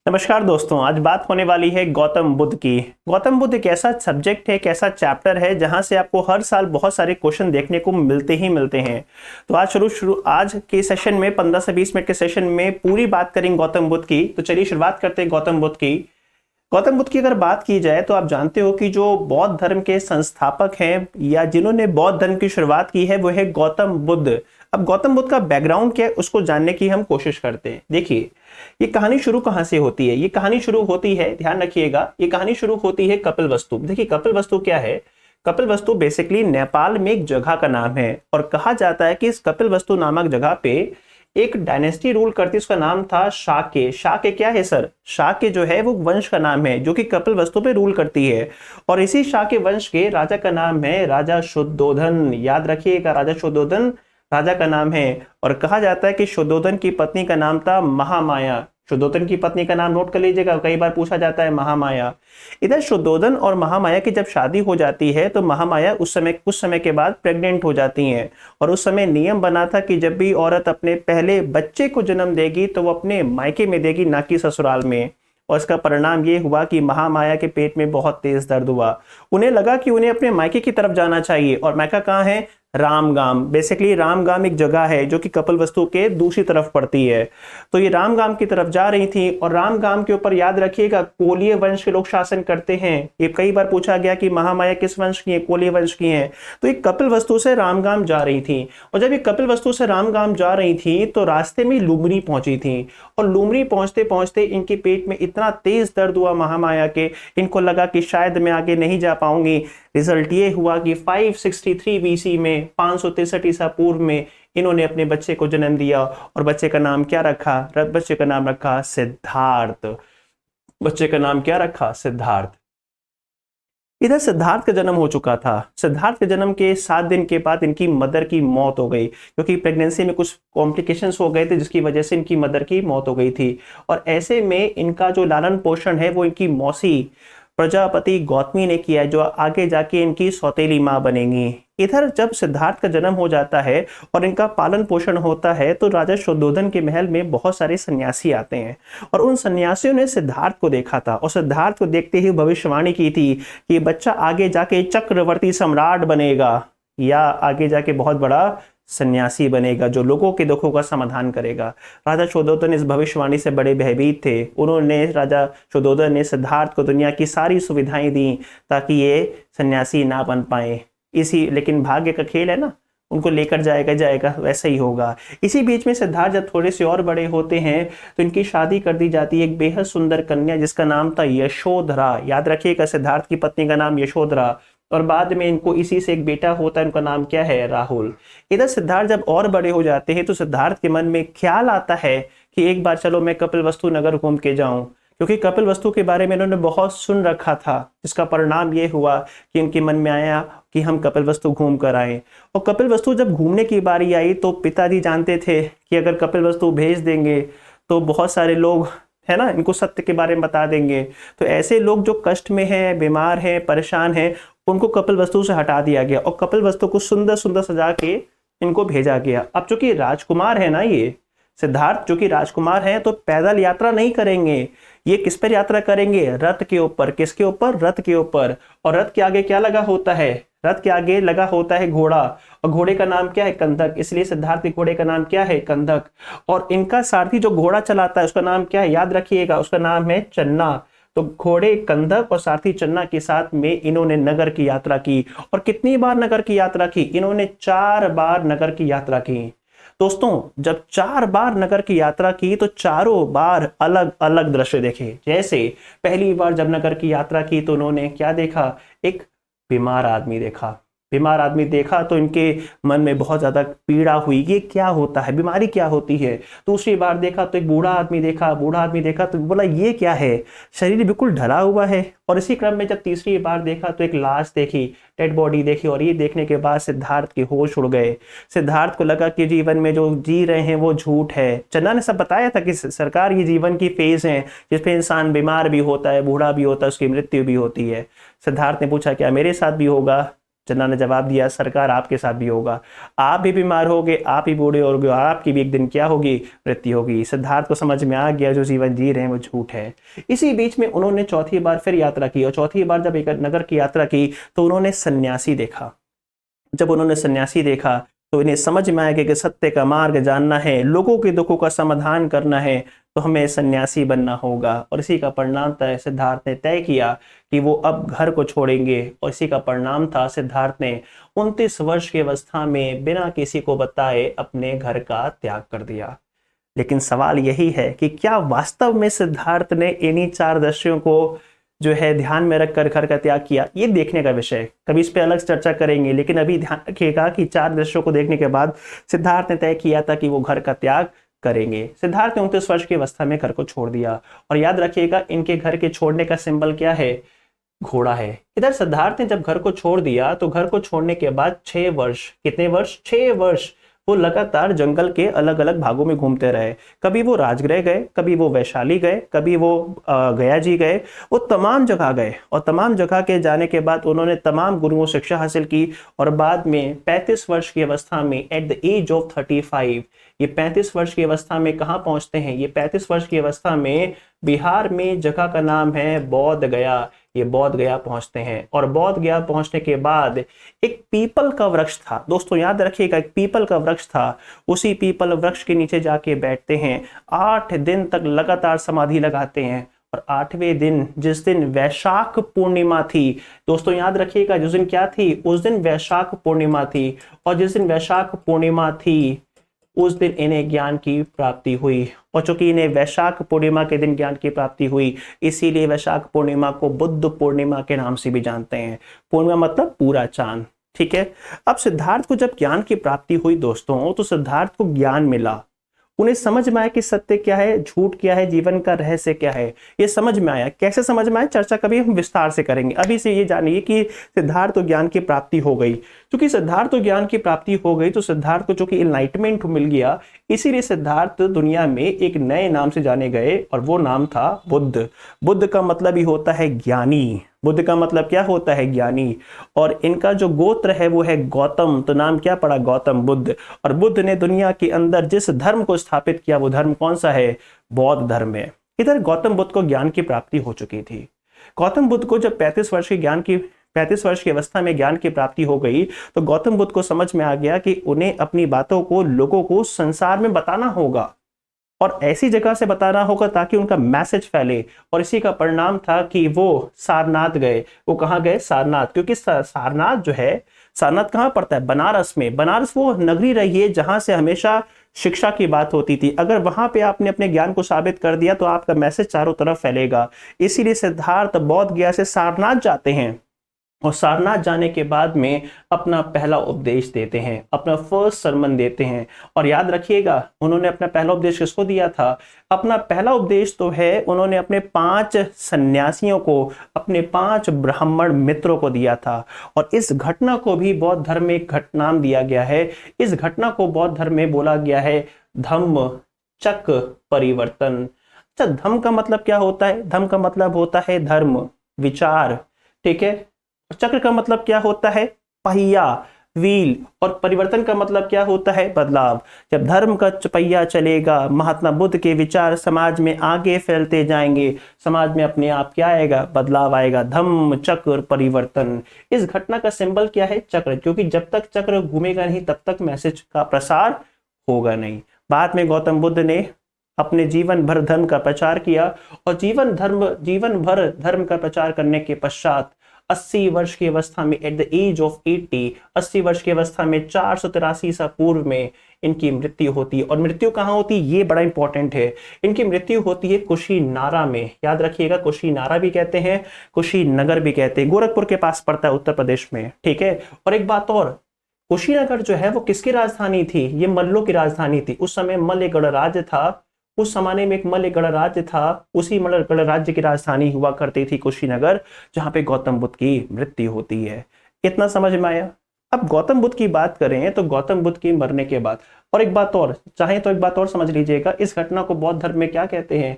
नमस्कार दोस्तों, आज बात होने वाली है गौतम बुद्ध की। गौतम बुद्ध एक ऐसा सब्जेक्ट है, एक ऐसा चैप्टर है जहां से आपको हर साल बहुत सारे क्वेश्चन देखने को मिलते ही मिलते हैं। तो आज आज के सेशन में 15 से 20 मिनट के सेशन में पूरी बात करेंगे गौतम बुद्ध की। तो चलिए शुरुआत करते हैं गौतम बुद्ध की। गौतम बुद्ध की अगर बात की जाए तो आप जानते हो कि जो बौद्ध धर्म के संस्थापक हैं या जिन्होंने बौद्ध धर्म की शुरुआत की है वो है गौतम बुद्ध। अब गौतम बुद्ध का बैकग्राउंड क्या है उसको जानने की हम कोशिश करते हैं। देखिए, ये कहानी शुरू कहां से होती है। ये कहानी शुरू होती है, ध्यान रखिएगा, ये कहानी शुरू होती है कपिलवस्तु। देखिए कपिलवस्तु क्या है। कपिलवस्तु बेसिकली नेपाल में एक जगह का नाम है और कहा जाता है कि इस कपिलवस्तु नामक जगह पे एक डायनेस्टी रूल करती, उसका नाम था शाक्य। शाक्य क्या है सर? शाक्य जो है वो वंश का नाम है जो कि कपिलवस्तु पे रूल करती है। और इसी शाक्य वंश के राजा का नाम है राजा शुद्धोधन। याद रखिएगा, राजा शुद्धोधन राजा का नाम है। और कहा जाता है कि शुद्धोधन की पत्नी का नाम था महामाया। शुद्धोधन की पत्नी का नाम नोट कर लीजिएगा, कई बार पूछा जाता है महामाया। इधर शुद्धोधन और महामाया की जब शादी हो जाती है तो महामाया कुछ समय के बाद प्रेग्नेंट हो जाती हैं। और उस समय नियम बना था कि जब भी औरत अपने पहले बच्चे को जन्म देगी तो वो अपने मायके में देगी, ना कि ससुराल में। और इसका परिणाम ये हुआ कि महामाया के पेट में बहुत तेज दर्द हुआ। उन्हें लगा कि उन्हें अपने मायके की तरफ जाना चाहिए। और मायका कहाँ है? रामगाम। बेसिकली रामगाम एक जगह है जो कि कपिलवस्तु के दूसरी तरफ पड़ती है। तो ये रामगाम की तरफ जा रही थी और रामगाम के ऊपर याद रखिएगा कोलीय वंश के लोग शासन करते हैं। ये कई बार पूछा गया कि महामाया किस वंश की है? कोलीय वंश की है। तो ये कपिलवस्तु से रामगाम जा रही थी। और जब ये कपिलवस्तु से रामगाम जा रही थी तो रास्ते में लुमरी पहुंची थी। और लुमरी पहुंचते पहुंचते इनके पेट में इतना तेज दर्द हुआ महामाया के, इनको लगा कि शायद मैं आगे नहीं जा पाऊंगी। रिजल्ट ये हुआ कि 563 बीसी में, 563 ईसा पूर्व में इन्होंने अपने बच्चे को जन्म दिया। और बच्चे का नाम क्या रखा? बच्चे का नाम रखा सिद्धार्थ। बच्चे का नाम क्या रखा? सिद्धार्थ। इधर सिद्धार्थ का जन्म हो चुका था। सिद्धार्थ के जन्म के 7 दिन के बाद इनकी मदर की मौत हो गई, क्योंकि प्रेगनेंसी में कुछ कॉम्प्लिकेशंस हो गए थे जिसकी वजह से इनकी मदर की मौत हो गई थी। और ऐसे में इनका जो लालन पोषण है वो इनकी मौसी प्रजापति गौतमी ने किया, जो आगे जाके इनकी सौतेली माँ बनेंगी। इधर जब सिद्धार्थ का जन्म हो जाता है और इनका पालन पोषण होता है तो राजा शुद्धोधन के महल में बहुत सारे सन्यासी आते हैं। और उन सन्यासियों ने सिद्धार्थ को देखा था और सिद्धार्थ को देखते ही भविष्यवाणी की थी कि बच्चा आगे जाके चक्रवर्ती सम्राट बनेगा या आगे जाके बहुत बड़ा सन्यासी बनेगा जो लोगों के दुखों का समाधान करेगा। राजा शुद्धोधन इस भविष्यवाणी से बड़े भयभीत थे। राजा शुद्धोधन ने सिद्धार्थ को दुनिया की सारी सुविधाएं दी ताकि ये सन्यासी ना बन पाए। लेकिन भाग्य का खेल है ना, उनको लेकर जाएगा वैसा ही होगा। इसी बीच में सिद्धार्थ जब थोड़े से और बड़े होते हैं तो इनकी शादी कर दी जाती है एक बेहद सुंदर कन्या जिसका नाम था यशोधरा। याद रखिएगा, सिद्धार्थ की पत्नी का नाम यशोधरा। और बाद में इनको इसी से एक बेटा होता है, उनका नाम क्या है? राहुल। इधर सिद्धार्थ जब और बड़े हो जाते हैं तो सिद्धार्थ के मन में ख्याल आता है कि एक बार चलो मैं कपिलवस्तु नगर घूम के जाऊं, क्योंकि कपिलवस्तु के बारे में इन्होंने बहुत सुन रखा था। जिसका परिणाम ये हुआ कि इनके मन में आया कि हम कपिलवस्तु घूम कर आए। और कपिलवस्तु जब घूमने की बारी आई तो पिताजी जानते थे कि अगर कपिलवस्तु भेज देंगे तो बहुत सारे लोग है ना इनको सत्य के बारे में बता देंगे। तो ऐसे लोग जो कष्ट में हैं, बीमार हैं, परेशान हैं, उनको कपिलवस्तु से हटा दिया गया और कपिलवस्तु को सुंदर सुंदर सजा के इनको भेजा गया। अब चूंकि राजकुमार है ना, ये सिद्धार्थ जो कि राजकुमार हैं, तो पैदल यात्रा नहीं करेंगे। ये किस पर यात्रा करेंगे? रथ के ऊपर। किसके ऊपर? रथ के ऊपर। और रथ के आगे क्या लगा होता है? रथ के आगे लगा होता है घोड़ा। और घोड़े का नाम क्या है? कंधक। इसलिए सिद्धार्थ के घोड़े का नाम क्या है? कंधक। और इनका सारथी जो घोड़ा चलाता है उसका नाम क्या है? याद रखिएगा, उसका नाम है चन्ना। तो घोड़े कंधक और सारथी चन्ना के साथ में इन्होंने नगर की यात्रा की। और कितनी बार नगर की यात्रा की? इन्होंने 4 बार नगर की यात्रा की। दोस्तों, जब 4 बार नगर की यात्रा की तो चारों बार अलग अलग दृश्य देखे। जैसे पहली बार जब नगर की यात्रा की तो उन्होंने क्या देखा? एक बीमार आदमी देखा। बीमार आदमी देखा तो इनके मन में बहुत ज्यादा पीड़ा हुई, ये क्या होता है, बीमारी क्या होती है। दूसरी बार देखा तो एक बूढ़ा आदमी देखा। बूढ़ा आदमी देखा तो बोला ये क्या है, शरीर बिल्कुल ढला हुआ है। और इसी क्रम में जब तीसरी बार देखा तो एक लाश देखी, डेड बॉडी देखी। और ये देखने के बाद सिद्धार्थ के होश उड़ गए। सिद्धार्थ को लगा कि जीवन में जो जी रहे हैं वो झूठ है। चन्ना ने सब बताया था कि सरकार ये जीवन की फेज है जिसपे इंसान बीमार भी होता है, बूढ़ा भी होता है, उसकी मृत्यु भी होती है। सिद्धार्थ ने पूछा क्या मेरे साथ भी होगा? जन्ना ने जवाब दिया, सरकार आपके साथ भी होगा, आप भी बीमार होगे, आप ही बूढ़े होगे और आपकी भी एक दिन क्या होगी, मृत्यु होगी। सिद्धार्थ को समझ में आ गया जो जीवन जी रहे हैं वो झूठ है। इसी बीच में उन्होंने चौथी बार फिर यात्रा की, और चौथी बार जब एक नगर की यात्रा की तो उन्होंने सन्यासी देखा। जब उन्होंने सन्यासी देखा तो इन्हें समझ में आया कि सत्य का मार्ग जानना है, लोगों के दुखों का समाधान करना है, तो हमें सन्यासी बनना होगा। और इसी का परिणाम था सिद्धार्थ ने तय किया कि वो अब घर को छोड़ेंगे, और इसी का परिणाम था सिद्धार्थ ने 29 वर्ष की अवस्था में बिना किसी को बताए अपने घर का त्याग कर दिया। लेकिन सवाल यही है कि क्या वास्तव में सिद्धार्थ ने इन्हीं 4 दस्युओं को जो है ध्यान में रखकर घर का त्याग किया? ये देखने का विषय है, कभी इस पे अलग चर्चा करेंगे। लेकिन अभी ध्यान रखिएगा कि 4 दृश्यों को देखने के बाद सिद्धार्थ ने तय किया था कि वो घर का त्याग करेंगे। सिद्धार्थ ने 29 वर्ष की अवस्था में घर को छोड़ दिया, और याद रखिएगा इनके घर के छोड़ने का सिंबल क्या है, घोड़ा है। इधर सिद्धार्थ ने जब घर को छोड़ दिया तो घर को छोड़ने के बाद 6 वर्ष, कितने वर्ष, 6 वर्ष वो लगातार जंगल के अलग अलग भागों में घूमते रहे। कभी वो राजगृह गए, कभी वो वैशाली गए, कभी वो गया जी गए, वो तमाम जगह गए। और तमाम जगह के जाने के बाद उन्होंने तमाम गुरुओं से शिक्षा हासिल की, और बाद में 35 वर्ष की अवस्था में एट द एज ऑफ 35, ये 35 वर्ष की अवस्था में कहाँ पहुंचते हैं, ये 35 वर्ष की अवस्था में बिहार में जगह का नाम है बोध गया, ये बोध गया पहुंचते हैं। और बोध गया पहुंचने के बाद एक पीपल का वृक्ष था, दोस्तों याद रखिएगा, एक पीपल का वृक्ष था। उसी पीपल वृक्ष के नीचे जाके बैठते हैं, 8 दिन तक लगातार समाधि लगाते हैं। और 8वें दिन, जिस दिन वैशाख पूर्णिमा थी, दोस्तों याद रखिएगा जिस दिन क्या थी, उस दिन वैशाख पूर्णिमा थी। और जिस दिन वैशाख पूर्णिमा थी उस दिन इन्हें ज्ञान की प्राप्ति हुई। और चूंकि इन्हें वैशाख पूर्णिमा के दिन ज्ञान की प्राप्ति हुई, इसीलिए वैशाख पूर्णिमा को बुद्ध पूर्णिमा के नाम से भी जानते हैं। पूर्णिमा मतलब पूरा चांद, ठीक है। अब सिद्धार्थ को जब ज्ञान की प्राप्ति हुई दोस्तों, तो सिद्धार्थ को ज्ञान मिला, उन्हें समझ में आया कि सत्य क्या है, झूठ क्या है, जीवन का रहस्य क्या है, ये समझ में आया। कैसे समझ में आया, चर्चा कभी हम विस्तार से करेंगे। अभी से ये जानिए कि सिद्धार्थ को ज्ञान की प्राप्ति हो गई। क्योंकि सिद्धार्थ को ज्ञान की प्राप्ति हो गई तो सिद्धार्थ को चूंकि इनलाइटमेंट मिल गया, इसीलिए सिद्धार्थ दुनिया में एक नए नाम से जाने गए, और वो नाम था बुद्ध। बुद्ध का मतलब ही होता है ज्ञानी। बुद्ध का मतलब क्या होता है, ज्ञानी। और इनका जो गोत्र है वो है गौतम, तो नाम क्या पड़ा, गौतम बुद्ध। और बुद्ध ने दुनिया के अंदर जिस धर्म को स्थापित किया वो धर्म कौन सा है, बौद्ध धर्म है। इधर गौतम बुद्ध को ज्ञान की प्राप्ति हो चुकी थी। गौतम बुद्ध को जब 35 वर्ष की अवस्था में ज्ञान की प्राप्ति हो गई, तो गौतम बुद्ध को समझ में आ गया कि उन्हें अपनी बातों को लोगों को संसार में बताना होगा, और ऐसी जगह से बताना होगा ताकि उनका मैसेज फैले। और इसी का परिणाम था कि वो सारनाथ गए। वो कहाँ गए, सारनाथ, क्योंकि सारनाथ जो है, सारनाथ कहाँ पड़ता है, बनारस में। बनारस वो नगरी रही है जहां से हमेशा शिक्षा की बात होती थी। अगर वहां पे आपने अपने ज्ञान को साबित कर दिया तो आपका मैसेज चारों तरफ फैलेगा। इसीलिए सिद्धार्थ बोध गया से सारनाथ जाते हैं, और सारनाथ जाने के बाद में अपना पहला उपदेश देते हैं, अपना फर्स्ट सरमन देते हैं। और याद रखिएगा उन्होंने अपना पहला उपदेश किसको दिया था, अपना पहला उपदेश तो है उन्होंने अपने 5 सन्यासियों को, अपने 5 ब्राह्मण मित्रों को दिया था। और इस घटना को भी बौद्ध धर्म में एक नाम दिया गया है। इस घटना को बौद्ध धर्म में बोला गया है धम्म चक्र परिवर्तन। अच्छा, धम्म का मतलब क्या होता है, धम्म का मतलब होता है धर्म, विचार, ठीक है। चक्र का मतलब क्या होता है, पहिया, व्हील। और परिवर्तन का मतलब क्या होता है, बदलाव। जब धर्म का पहिया चलेगा, महात्मा बुद्ध के विचार समाज में आगे फैलते जाएंगे, समाज में अपने आप क्या आएगा, बदलाव आएगा। धम्म चक्र परिवर्तन। इस घटना का सिंबल क्या है, चक्र, क्योंकि जब तक चक्र घूमेगा नहीं तब तक मैसेज का प्रसार होगा नहीं। बाद में गौतम बुद्ध ने अपने जीवन भर धर्म का प्रचार किया, और जीवन भर धर्म का प्रचार करने के पश्चात 80 वर्ष की अवस्था में एट द एज ऑफ 80 वर्ष की अवस्था में 483 ईसा पूर्व में इनकी मृत्यु होती है। और मृत्यु कहाँ होती है, ये बड़ा इंपॉर्टेंट है। इनकी मृत्यु होती है कुशीनारा में। याद रखिएगा, कुशीनारा भी कहते हैं, कुशीनगर भी कहते हैं, गोरखपुर के पास पड़ता है उत्तर प्रदेश में, ठीक है। और एक बात और, कुशीनगर जो है वो किसकी राजधानी थी, ये मल्लों की राजधानी थी। उस समय मल्ल गणराज्य था, उस जमाने में एक मल्ल गणराज्य था, उसी मल्ल गणराज्य की राजधानी हुआ करती थी कुशीनगर, जहां पे गौतम बुद्ध की मृत्यु होती है। इतना समझ में आया। अब गौतम बुद्ध की बात करें तो गौतम बुद्ध के मरने के बाद, और एक बात और चाहे तो एक बात और समझ लीजिएगा, इस घटना को बौद्ध धर्म में क्या कहते हैं,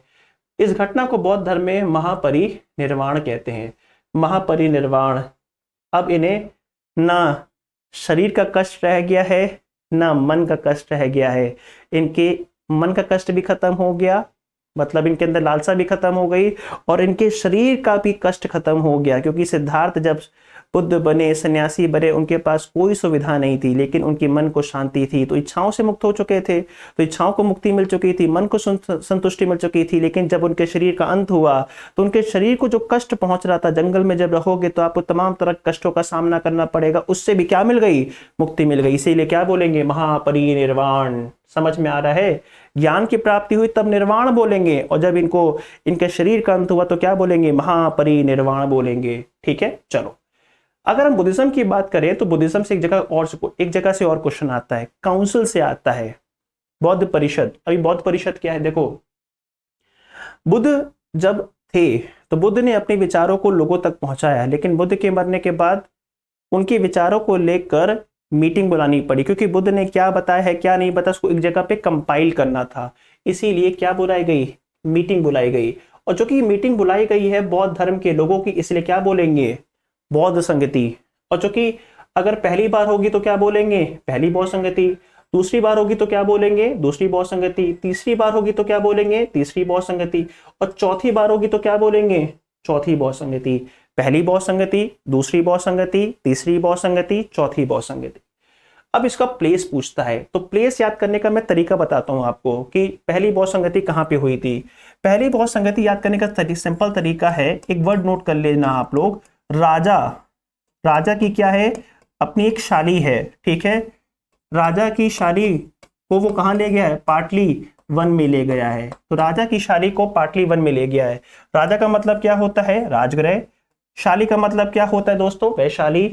इस घटना को बौद्ध धर्म में महापरिनिर्वाण कहते हैं। महापरिनिर्वाण। अब इन्हें ना शरीर का कष्ट रह गया है, ना मन का कष्ट रह गया है। इनके मन का कष्ट भी खत्म हो गया, मतलब इनके अंदर लालसा भी खत्म हो गई, और इनके शरीर का भी कष्ट खत्म हो गया, क्योंकि सिद्धार्थ जब बुद्ध बने, सन्यासी बने, उनके पास कोई सुविधा नहीं थी, लेकिन उनके मन को शांति थी, तो इच्छाओं से मुक्त हो चुके थे, तो इच्छाओं को मुक्ति मिल चुकी थी, मन को संतुष्टि मिल चुकी थी। लेकिन जब उनके शरीर का अंत हुआ तो उनके शरीर को जो कष्ट पहुंच रहा था, जंगल में जब रहोगे तो आपको तमाम तरह के कष्टों का सामना करना पड़ेगा, उससे भी क्या मिल गई, मुक्ति मिल गई। इसीलिए क्या बोलेंगे, महापरिनिर्वाण। समझ में आ रहा है, ज्ञान की प्राप्ति हुई तब निर्वाण बोलेंगे, और जब इनको इनके शरीर का अंत हुआ तो क्या बोलेंगे, महापरिनिर्वाण बोलेंगे। ठीक है, चलो अगर हम बुद्धिज्म की बात करें तो बुद्धिज्म से एक जगह से और क्वेश्चन आता है, काउंसिल से आता है, बौद्ध परिषद। अभी बौद्ध परिषद क्या है, देखो बुद्ध जब थे तो बुद्ध ने अपने विचारों को लोगों तक पहुंचाया, लेकिन बुद्ध के मरने के बाद उनके विचारों को लेकर मीटिंग बुलानी पड़ी, क्योंकि बुद्ध ने क्या बताया है क्या नहीं बताया उसको एक जगह पे कंपाइल करना था। इसीलिए क्या बुलाई गई, मीटिंग बुलाई गई। और जो कि मीटिंग बुलाई गई है बौद्ध धर्म के लोगों की, इसलिए क्या बोलेंगे, बौद्ध संगति। और जो कि अगर पहली बार होगी तो क्या बोलेंगे, पहली बौद्ध संगति। दूसरी बार होगी तो क्या बोलेंगे, दूसरी बौद्ध संगति। तीसरी बार होगी तो क्या बोलेंगे, तीसरी बौद्ध संगति। और चौथी बार होगी तो क्या बोलेंगे, चौथी बौद्ध संगति। पहली बौद्ध संगति, दूसरी बौद्ध संगति, तीसरी बौद्ध संगति, चौथी बौद्ध संगति। अब इसका प्लेस पूछता है, तो प्लेस याद करने का मैं तरीका बताता हूं आपको कि पहली बौद्ध संगति कहां पे हुई थी। पहली बौद्ध संगति याद करने का सिंपल तरीका है, एक वर्ड नोट कर लेना आप लोग, राजा। राजा की क्या है, अपनी एक शाली है, ठीक है। राजा की शाली को वो कहां ले गया है, पाटली वन में ले गया है। तो राजा की शाली को पाटली वन में ले गया है। राजा का मतलब क्या होता है, राजगृह। शाली का मतलब क्या होता है दोस्तों, वैशाली।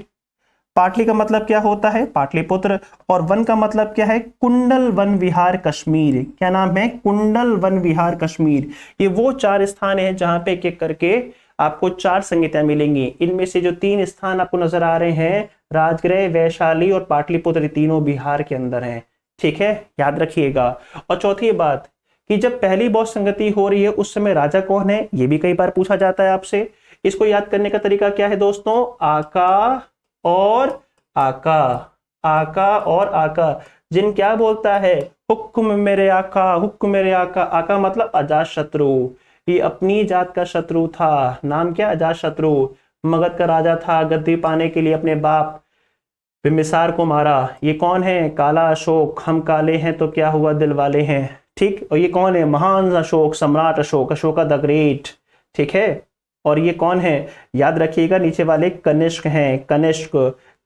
पाटली का मतलब क्या होता है, पाटलिपुत्र। और वन का मतलब क्या है, कुंडल वन विहार कश्मीर। क्या नाम है, कुंडल वन विहार कश्मीर। ये वो 4 स्थान हैं जहां पे एक एक करके आपको 4 संगतियां मिलेंगी। इनमें से जो 3 स्थान आपको नजर आ रहे हैं, राजगृह, वैशाली और पाटलिपुत्र, तीनों बिहार के अंदर हैं। ठीक है, याद रखिएगा। और चौथी बात कि जब पहली बौद्ध संगति हो रही है उस समय राजा कौन है, ये भी कई बार पूछा जाता है आपसे। इसको याद करने का तरीका क्या है दोस्तों, आका और आका। आका और आका। जिन क्या बोलता है, हुक्म मेरे आका, हुक्म मेरे आका। आका मतलब अजात शत्रु, ये अपनी जात का शत्रु था। नाम क्या, अजात शत्रु। मगध का राजा था, गद्दी पाने के लिए अपने बाप बिम्बिसार को मारा। ये कौन है, काला अशोक। हम काले हैं तो क्या हुआ, दिल वाले हैं। ठीक, और ये कौन है, महान अशोक, सम्राट अशोक, अशोका द ग्रेट। ठीक है, और ये कौन है, याद रखिएगा नीचे वाले कनिष्क हैं, कनिष्क।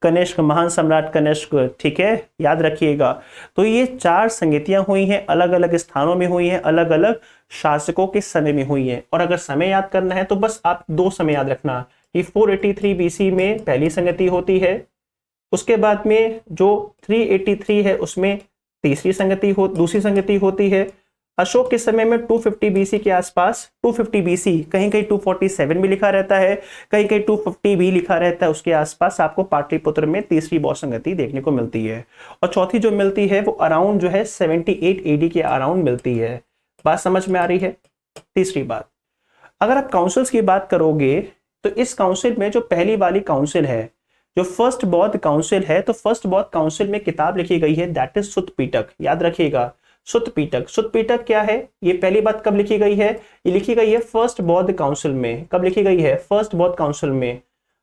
कनिष्क, महान सम्राट कनिष्क। ठीक है, याद रखिएगा। तो ये 4 संगतियां हुई हैं, अलग अलग स्थानों में हुई हैं, अलग अलग शासकों के समय में हुई हैं। और अगर समय याद करना है तो बस आप 2 समय याद रखना कि 483 बीसी में पहली संगति होती है, उसके बाद में जो 383 है उसमें दूसरी संगति होती है। अशोक के समय में 250 बीसी के आसपास, 250 बीसी, कहीं कहीं 247 भी लिखा रहता है, कहीं कहीं 250 भी लिखा रहता है, उसके आसपास आपको पाटलिपुत्र में तीसरी बौद्ध संगति देखने को मिलती है। और चौथी जो मिलती है वो अराउंड जो है 78 एडी के अराउंड मिलती है। बात समझ में आ रही है। तीसरी बात, अगर आप काउंसिल्स की बात करोगे तो इस काउंसिल में जो पहली वाली काउंसिल है, जो फर्स्ट बौद्ध काउंसिल है, तो फर्स्ट बौद्ध काउंसिल में किताब लिखी गई है, दैट इज सुत्त पिटक। याद रखिएगा, सुत्त पिटक। सुत्त पिटक क्या है, ये पहली बात कब लिखी गई है, ये लिखी गई है फर्स्ट बौद्ध काउंसिल में। कब लिखी गई है, फर्स्ट बौद्ध काउंसिल में।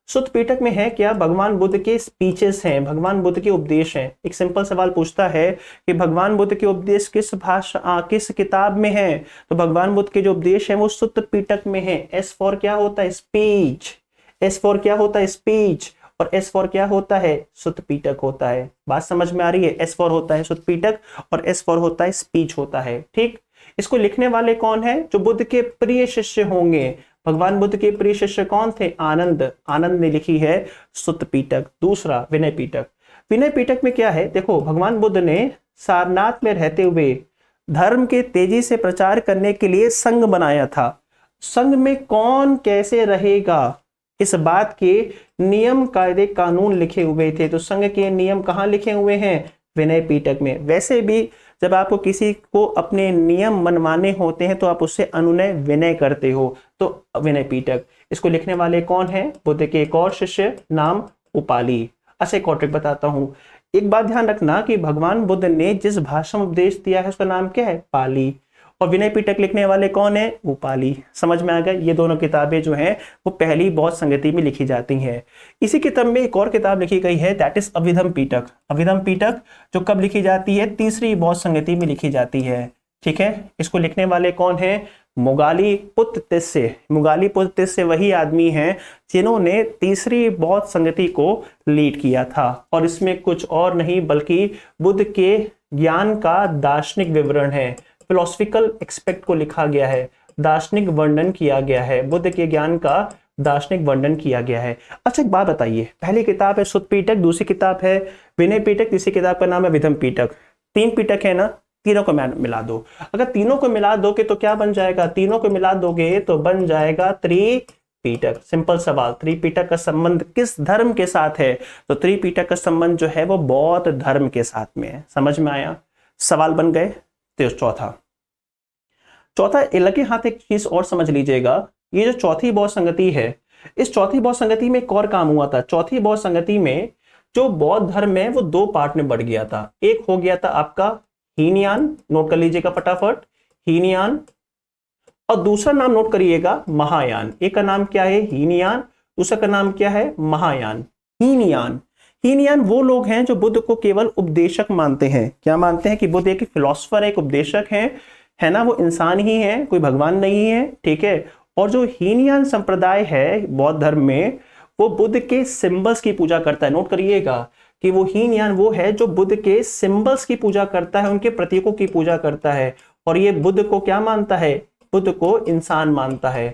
सुत्त पिटक में है क्या, भगवान बुद्ध के स्पीचेस हैं, भगवान बुद्ध के उपदेश हैं। एक सिंपल सवाल पूछता है कि भगवान बुद्ध के उपदेश किस भाषा, किस किताब में है, तो भगवान बुद्ध के जो उपदेश हैं वो सुत्त पिटक में है। एस फॉर क्या होता है, स्पीच। एस फॉर क्या होता है, स्पीच। और एस फॉर क्या होता है, सुत्त पिटक होता है। बात समझ में आ रही है, एस फॉर होता है सुत्त पिटक और एस फॉर होता है स्पीच होता है। ठीक, इसको लिखने वाले कौन है, जो बुद्ध के प्रिय शिष्य होंगे। भगवान बुद्ध के प्रिय शिष्य कौन थे, आनंद। आनंद ने लिखी है सुत्त पिटक। दूसरा, विनय पिटक। विनय पिटक में क्या है, देखो भगवान बुद्ध ने सारनाथ में रहते हुए धर्म के तेजी से प्रचार करने के लिए संघ बनाया था। संघ में कौन कैसे रहेगा, इस बात के नियम, कायदे, कानून लिखे हुए थे। तो संघ के नियम कहाँ लिखे हुए हैं, विनय पिटक में। वैसे भी जब आपको किसी को अपने नियम मनवाने होते हैं तो आप उससे अनुनय विनय करते हो, तो विनय पिटक। इसको लिखने वाले कौन है, बुद्ध के एक और शिष्य, नाम उपाली। अच्छा एक और ट्रिक बताता हूँ। एक बात ध्यान रखना कि भगवान बुद्ध ने जिस भाषा में उपदेश दिया है उसका नाम क्या है? पाली। और विनय पिटक लिखने वाले कौन है? वो पाली। समझ में आ गया? ये दोनों किताबें जो हैं वो पहली बौद्ध संगति में लिखी जाती हैं। इसी किताब में एक और किताब लिखी गई है, दैट इज अभिधम पिटक। अभिधम पिटक जो कब लिखी जाती है? तीसरी बौद्ध संगति में लिखी जाती है। ठीक है, इसको लिखने वाले कौन है? मोगालीपुत्र तिस्से। मोगालीपुत्र तिस्से वही आदमी हैं जिन्होंने तीसरी बौद्ध संगति को लीड किया था। और इसमें कुछ और नहीं बल्कि बुद्ध के ज्ञान का दार्शनिक विवरण है, फिलोसफिकल एक्सपेक्ट को लिखा गया है, दार्शनिक वर्णन किया गया है, बुद्ध के ज्ञान का दार्शनिक वर्णन किया गया है। अच्छा एक बात बताइए, पहली किताब है सुत्त पिटक, दूसरी किताब है विनय पिटक, तीसरी किताब का नाम है विधम पिटक। 3 पिटक है ना, तीनों को मिला दो। अगर तीनों को मिला दोगे तो क्या बन जाएगा? तीनों को मिला दोगे तो बन जाएगा त्रिपिटक। सिंपल सवाल, त्रिपिटक का संबंध किस धर्म के साथ है? तो त्रिपिटक का संबंध जो है वो बौद्ध धर्म के साथ में है। समझ में आया? सवाल बन गए। तो चौथा लगे हाथ एक चीज और समझ लीजिएगा, ये जो चौथी बौद्ध संगति है, इस चौथी बौद्ध संगति में एक और काम हुआ था। चौथी बौद्ध संगति में जो बौद्ध धर्म है वो 2 पार्ट में बढ़ गया था। एक हो गया था आपका हीनयान, नोट कर लीजिएगा फटाफट, हीनयान। और दूसरा नाम नोट करिएगा, महायान। एक का नाम क्या है? हीनयान, दूसरा का नाम क्या है? महायान। हीनयान वो लोग हैं जो बुद्ध को केवल उपदेशक मानते हैं। क्या मानते हैं? कि बुद्ध एक फिलोसफर है, एक उपदेशक है ना, वो इंसान ही है, कोई भगवान नहीं है। ठीक है। और जो हीनयान संप्रदाय है बौद्ध धर्म में, वो बुद्ध के सिंबल्स की पूजा करता है। नोट करिएगा कि वो हीनयान वो है जो बुद्ध के सिंबल्स की पूजा करता है, उनके प्रतीकों की पूजा करता है। और ये बुद्ध को क्या मानता है? बुद्ध को इंसान मानता है।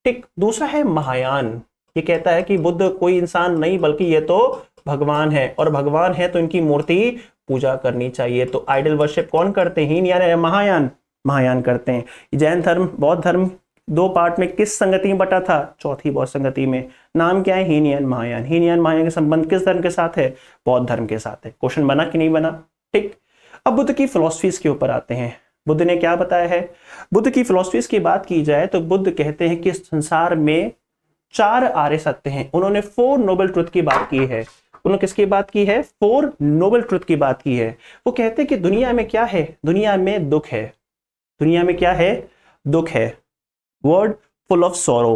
ठीक। दूसरा है महायान, ये कहता है कि बुद्ध कोई इंसान नहीं बल्कि ये तो भगवान है, और भगवान है तो इनकी मूर्ति पूजा करनी चाहिए। तो आइडल वर्शिप कौन करते हैं? हीनयान या महायान? महायान करते हैं। जैन धर्म, बौद्ध धर्म 2 पार्ट में किस संगति में बटा था? चौथी बौद्ध संगति में। नाम क्या है? हीनयान महायान। हीनयान महायान का संबंध किस धर्म के साथ है? बौद्ध धर्म के साथ है। क्वेश्चन बना कि नहीं बना? ठीक। अब बुद्ध की फिलोसफीज के ऊपर आते हैं। बुद्ध ने क्या बताया है? बुद्ध की फिलोसफीज की बात की जाए तो बुद्ध कहते हैं कि संसार में 4 आर्य सत्य हैं। उन्होंने 4 नोबल ट्रुथ की बात की है। उन्होंने किसकी बात की है? 4 नोबल ट्रुथ की बात की है। वो कहते हैं कि दुनिया में क्या है? दुनिया में दुख है। दुनिया में क्या है? दुख है। वर्ड फुल ऑफ सोरो।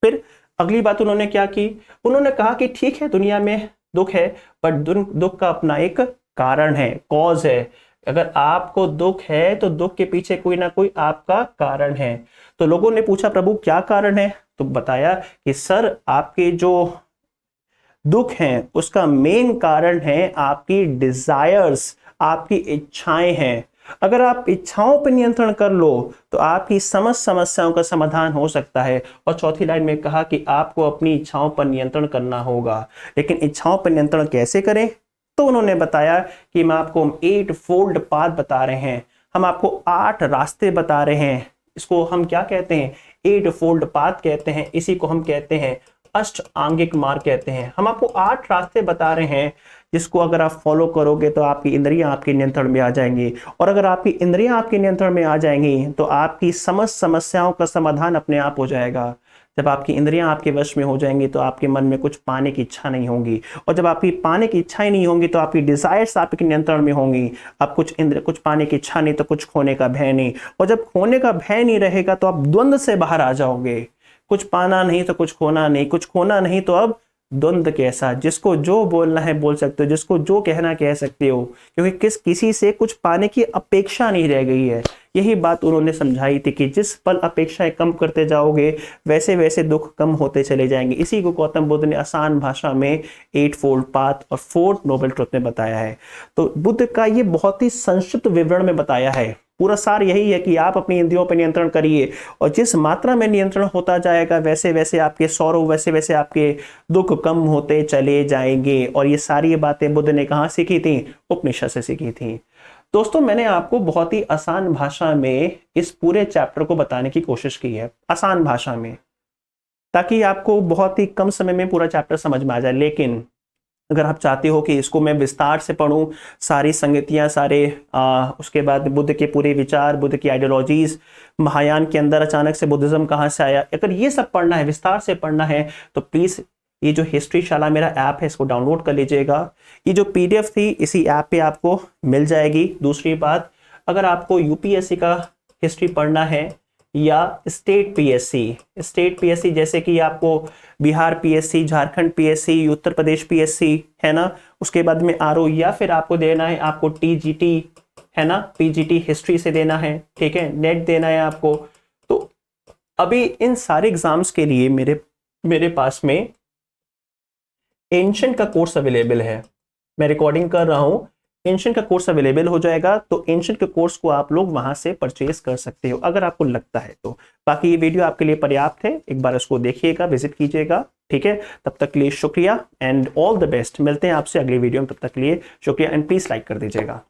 फिर अगली बात उन्होंने क्या की? उन्होंने कहा कि ठीक है दुनिया में दुख है, बट दुख का अपना एक कारण है, कॉज है। अगर आपको दुख है तो दुख के पीछे कोई ना कोई आपका कारण है। तो लोगों ने पूछा प्रभु क्या कारण है? तो बताया कि सर आपके जो दुख हैं उसका मेन कारण है आपकी डिजायर्स, आपकी इच्छाएं हैं। अगर आप इच्छाओं पर नियंत्रण कर लो तो आपकी समस्त समस्याओं का समाधान हो सकता है। और चौथी लाइन में कहा कि आपको अपनी इच्छाओं पर नियंत्रण करना होगा। लेकिन इच्छाओं पर नियंत्रण कैसे करें? तो उन्होंने बताया कि मैं आपको 8 फोल्ड पाथ बता रहे हैं, हम आपको 8 रास्ते बता रहे हैं। इसको हम क्या कहते हैं? 8 फोल्ड पाथ कहते हैं। इसी को हम कहते हैं अष्ट आंगिक मार्ग कहते हैं। हम आपको 8 रास्ते बता रहे हैं जिसको अगर आप फॉलो करोगे तो आपकी इंद्रियां आपके नियंत्रण में आ जाएंगी। और अगर आपकी इंद्रियां आपके नियंत्रण में आ जाएंगी तो आपकी समस्त समस्याओं का समाधान अपने आप हो जाएगा। जब आपकी इंद्रियां आपके वश में हो जाएंगी तो आपके मन में कुछ पाने की इच्छा नहीं होगी। और जब आपकी पाने की इच्छा ही नहीं होगी तो आपकी डिजायर्स आपके नियंत्रण में होंगी। अब कुछ पाने की इच्छा नहीं तो कुछ खोने का भय नहीं। और जब खोने का भय नहीं रहेगा तो आप द्वंद्व से बाहर आ जाओगे। कुछ पाना नहीं तो कुछ खोना नहीं, कुछ खोना नहीं तो अब द्वंद्व कैसा? जिसको जो बोलना है बोल सकते हो, जिसको जो कहना कह सकते हो, क्योंकि किसी से कुछ पाने की अपेक्षा नहीं रह गई है। यही बात उन्होंने समझाई थी कि जिस पल अपेक्षाएं कम करते जाओगे वैसे वैसे दुख कम होते चले जाएंगे। इसी को गौतम बुद्ध ने आसान भाषा में 8 फोल्ड पाथ और 4 नोबल ट्रुथ में बताया है। तो बुद्ध का ये बहुत ही संक्षिप्त विवरण में बताया है। पूरा सार यही है कि आप अपनी इंद्रियों पर नियंत्रण करिए, और जिस मात्रा में नियंत्रण होता जाएगा वैसे वैसे आपके सौरव, वैसे वैसे आपके दुख कम होते चले जाएंगे। और ये सारी बातें बुद्ध ने कहाँ सीखी थी? उपनिषद से सीखी थी। दोस्तों मैंने आपको बहुत ही आसान भाषा में इस पूरे चैप्टर को बताने की कोशिश की है, आसान भाषा में, ताकि आपको बहुत ही कम समय में पूरा चैप्टर समझ में आ जाए। लेकिन अगर आप चाहते हो कि इसको मैं विस्तार से पढूं, सारी संगतियां, सारे उसके बाद बुद्ध के पूरे विचार, बुद्ध की आइडियोलॉजीज, महायान के अंदर अचानक से बुद्धिज्म कहाँ से आया, अगर ये सब पढ़ना है, विस्तार से पढ़ना है, तो प्लीज ये जो हिस्ट्री शाला मेरा ऐप है इसको डाउनलोड कर लीजिएगा। ये जो पीडीएफ थी इसी ऐप पे आपको मिल जाएगी। दूसरी बात, अगर आपको यूपीएससी का हिस्ट्री पढ़ना है या स्टेट पीएससी जैसे कि आपको Bihar PSC, Jharkhand PSC, Uttar Pradesh PSC है ना, उसके बाद में आरओ, या फिर आपको देना है आपको टीजीटी है ना, पीजीटी हिस्ट्री से देना है, ठीक है, नेट देना है आपको। तो अभी इन सारे एग्जाम्स के लिए मेरे पास में एंशिएंट का कोर्स अवेलेबल है। मैं रिकॉर्डिंग कर रहा हूं, एंशिएंट का कोर्स अवेलेबल हो जाएगा, तो एंशिएंट के कोर्स को आप लोग वहां से परचेज कर सकते हो अगर आपको लगता है तो। बाकी ये वीडियो आपके लिए पर्याप्त है, एक बार उसको देखिएगा, विजिट कीजिएगा, ठीक है। तब तक के लिए शुक्रिया एंड ऑल द बेस्ट। मिलते हैं आपसे अगली वीडियो में, तब तक के लिए शुक्रिया एंड प्लीज लाइक कर दीजिएगा।